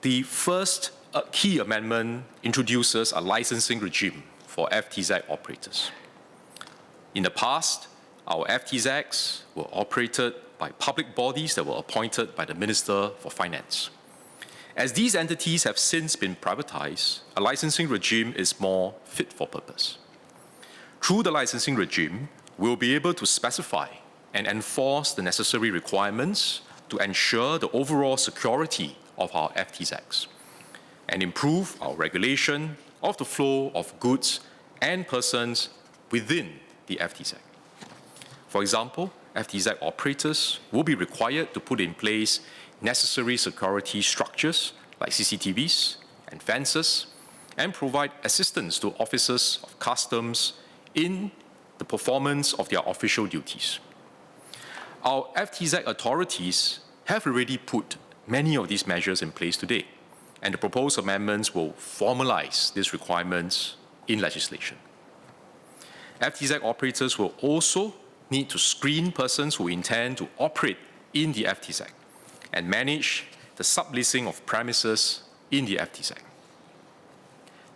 The first key amendment introduces a licensing regime for FTZ operators. In the past, our FTZs were operated by public bodies that were appointed by the Minister for Finance. As these entities have since been privatized, a licensing regime is more fit for purpose. Through the licensing regime, we'll be able to specify and enforce the necessary requirements to ensure the overall security of our FTZs and improve our regulation of the flow of goods and persons within the FTZ. For example, FTZ operators will be required to put in place necessary security structures like CCTVs and fences and provide assistance to officers of customs in the performance of their official duties. Our FTZ authorities have already put many of these measures in place today, and the proposed amendments will formalize these requirements in legislation. FTZ operators will also need to screen persons who intend to operate in the FTZ and manage the subleasing of premises in the FTZ.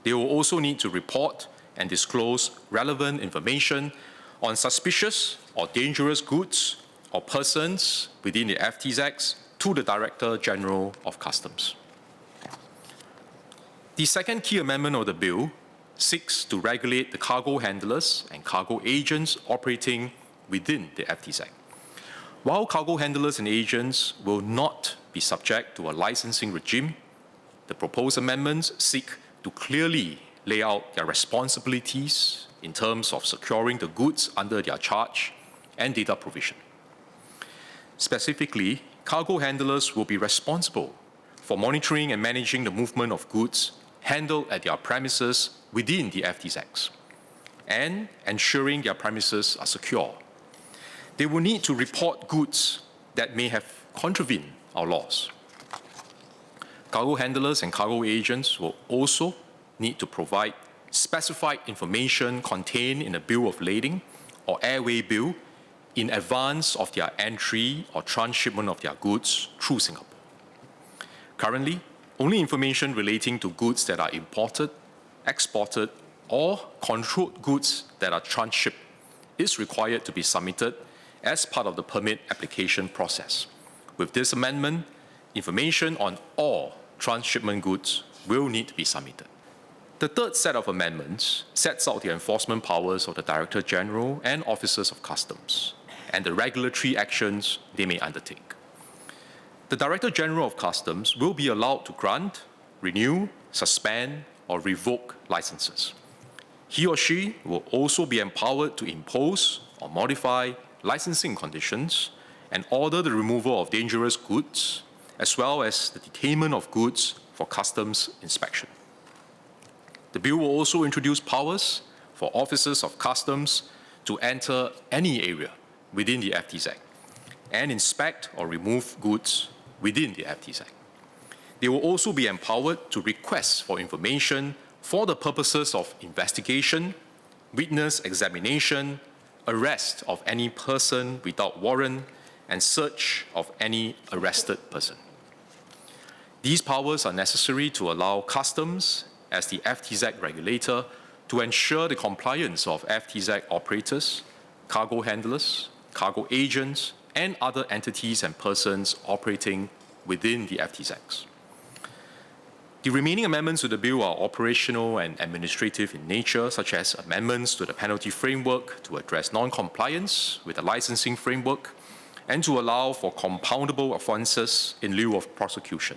They will also need to report and disclose relevant information on suspicious or dangerous goods or persons within the FTZs to the Director General of Customs. The second key amendment of the bill seeks to regulate the cargo handlers and cargo agents operating within the FTZ. While cargo handlers and agents will not be subject to a licensing regime, the proposed amendments seek to clearly lay out their responsibilities in terms of securing the goods under their charge and data provision. Specifically, cargo handlers will be responsible for monitoring and managing the movement of goods handled at their premises within the FTZs and ensuring their premises are secure. They will need to report goods that may have contravened our laws. Cargo handlers and cargo agents will also need to provide specified information contained in a bill of lading or airway bill in advance of their entry or transshipment of their goods through Singapore. Currently, only information relating to goods that are imported, exported, or controlled goods that are transshipped is required to be submitted as part of the permit application process. With this amendment, information on all transshipment goods will need to be submitted. The third set of amendments sets out the enforcement powers of the Director General and Officers of Customs and the regulatory actions they may undertake. The Director General of Customs will be allowed to grant, renew, suspend, or revoke licenses. He or she will also be empowered to impose or modify licensing conditions and order the removal of dangerous goods, as well as the detainment of goods for customs inspection. The bill will also introduce powers for officers of customs to enter any area within the FTZ and inspect or remove goods within the FTZ. They will also be empowered to request for information for the purposes of investigation, witness examination, arrest of any person without warrant, and search of any arrested person. These powers are necessary to allow customs, as the FTZ regulator, to ensure the compliance of FTZ operators, cargo handlers, cargo agents, and other entities and persons operating within the FTZs. The remaining amendments to the bill are operational and administrative in nature, such as amendments to the penalty framework to address non-compliance with the licensing framework and to allow for compoundable offences in lieu of prosecution.